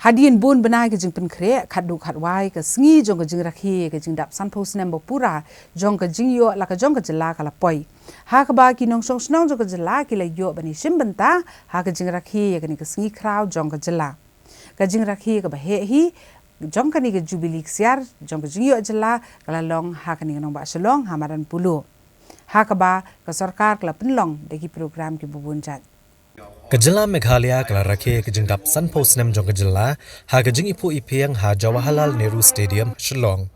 Hadian bun benai ke jing pen kre khadu khatwai ke sngi jong ke Jingrakhe ke Jingdap sanpo Snem Pura jong ke Jingioh la ke jong ke Jylla kala poi ha ke ba ki nong song snong jong ke Jylla ki la yo bani simbenta ha ke Jingrakhe ke ni ke sngi kraw jong ke Jylla ke Jingrakhe ke ba he hi jong ke ni ke jubilee siar jong ke Jingioh Jylla kala long ha ke ni nong ba selong hamaran pulu ha ke ba ke sarkar kala penlong deki program ki bubunjat ke Jylla Meghalaya kala rakhe ke Jingdap sanpo Snem jong ke Jylla ha ke jing ipu ipeng ha Jawaharlal Nehru Stadium Shillong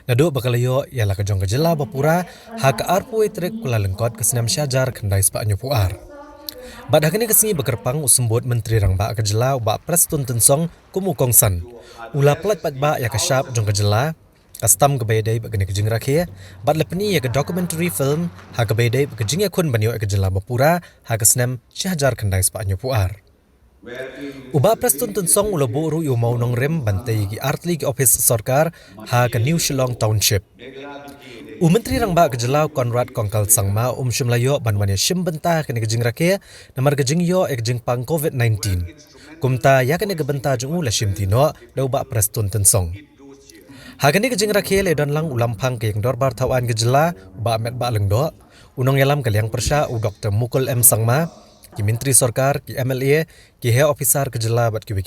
nado bakalayo yala ke jong ke Jylla Pura ha ke arpu trek kula lengkot ke Snem syajar kendai spa nyupuar bad hakani ke sini bekerpang usumbut menteri rangba ke Jylla ba prestun tensong kumu kongsan ula plat pat ba ya ke syap jong ke Jylla Kastam ke bedai begini ke Jingrakhe, bat lepeni ya ke documentary film ha ke bedai ke Jingioh kun banyo ke Jylla Pura ha ke Snem syajar kendai spa nyupuar. Uba prestun tensong ulo boru yu mau nong rem bantai ki artli ki office sarkar ha ke New Shillong Township. Menteri rangba ke Jylla Konrad Kongkal Sangma Shimlayo banwanya shimbenta ke Jingrakhe namar ke Jingioh ek jingpang COVID-19. Kumta ya ke benta jungu la shimtino da uba prestun tensong. Hagani ke Jingrakhe le don lang ulampang ke yang dorbar tawan ke Jylla ba met ba lengdo unong yalam ke liang persya u Dr. Mukul M Sangma ki menteri sarkar ki MLA ki he officer ke Jylla bat kiwe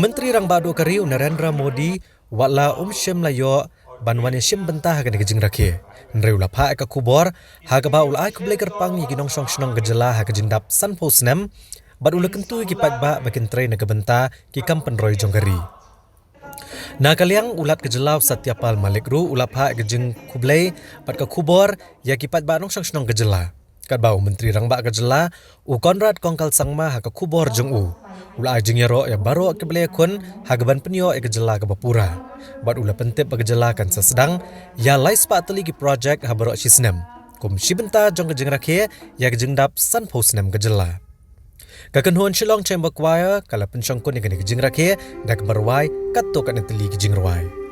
menteri rang badu kari Narendra Modi wala Shimlayo banwane shim bentah hagani ke Jingrakhe nre ulapha ka kubor haga ba ulai ku bleker pang yi ginong song snong ke Jylla ha ke Jingdap sanpo Snem bat ulakentu ki patba bakin train ke benta ki kampen roy jongkari na kaliang ulat ke Jylla Satyapal Malikru ulapha ke jing kublai pat ke kubor ya kipat ba nong snong ke Jylla kat bau menteri rangba ke Jylla u Konrad Kongkal Sangma ha ke kubor jeng ula jingyero ya baro ke blai kun ha ke ban penyo ke Jylla ke Pura bat ula pentip ke Jylla kan sesedang ya lai spa teli ki project ha baro Snem kum shibenta jong ke Jingrakhe ya ke Jingdap sanpo Snem ke Jylla Kakenhuan Shillong Chamber Choir kala Shongkun ni ke Jingrakhe dak berwai katto kan teli ke Jingrwai.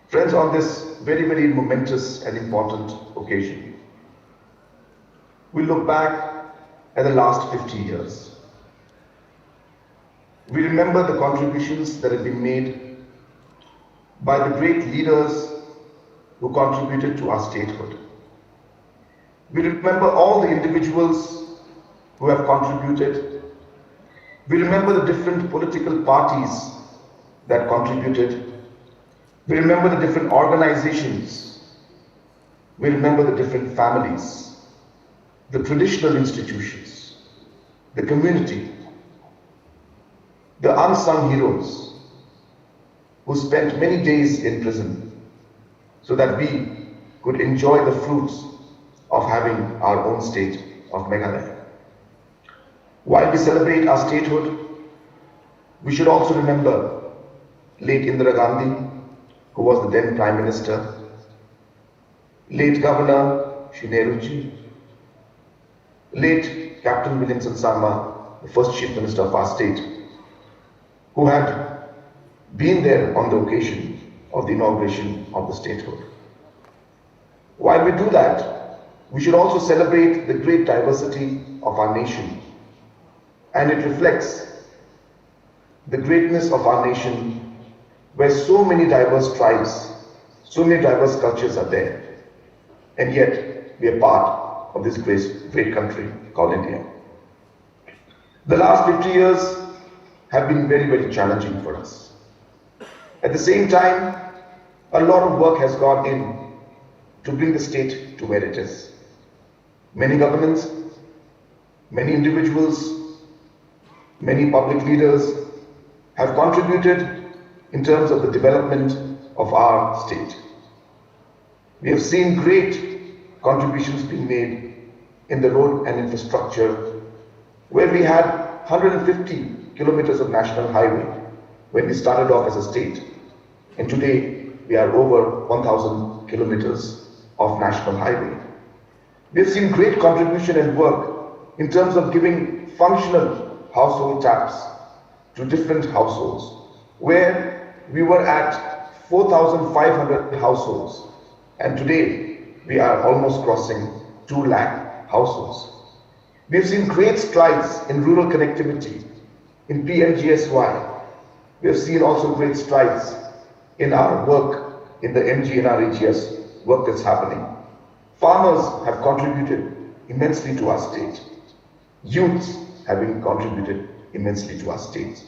Friends, on this very, very momentous and important occasion, we look back at the last 50 years. We remember the contributions that have been made by the great leaders who contributed to our statehood. We remember all the individuals who have contributed. We remember the different political parties that contributed. We remember the different organizations. We remember the different families, the traditional institutions, the community, the unsung heroes who spent many days in prison so that we could enjoy the fruits of having our own state of Meghalaya. While we celebrate our statehood, we should also remember late Indira Gandhi, who was the then Prime Minister, late Governor Shri Nehruji, late Captain Williamson Sangma, the first Chief Minister of our state, who had been there on the occasion of the inauguration of the statehood. While we do that, we should also celebrate the great diversity of our nation, and it reflects the greatness of our nation, where so many diverse tribes, so many diverse cultures are there, and yet we are part of this great country called India. The last 50 years have been very, very challenging for us. At the same time, a lot of work has gone in to bring the state to where it is. Many governments, many individuals, many public leaders have contributed in terms of the development of our state. We have seen great contributions being made in the road and infrastructure, where we had 150 kilometers of national highway when we started off as a state, and today we are over 1,000 kilometers of national highway. We have seen great contribution and work in terms of giving functional household taps to different households, where we were at 4,500 households, and today we are almost crossing 2 lakh households. We have seen great strides in rural connectivity, in PMGSY. We have seen also great strides in our work in the MGNREGS work that's happening. Farmers have contributed immensely to our state. Youths have contributed immensely to our state.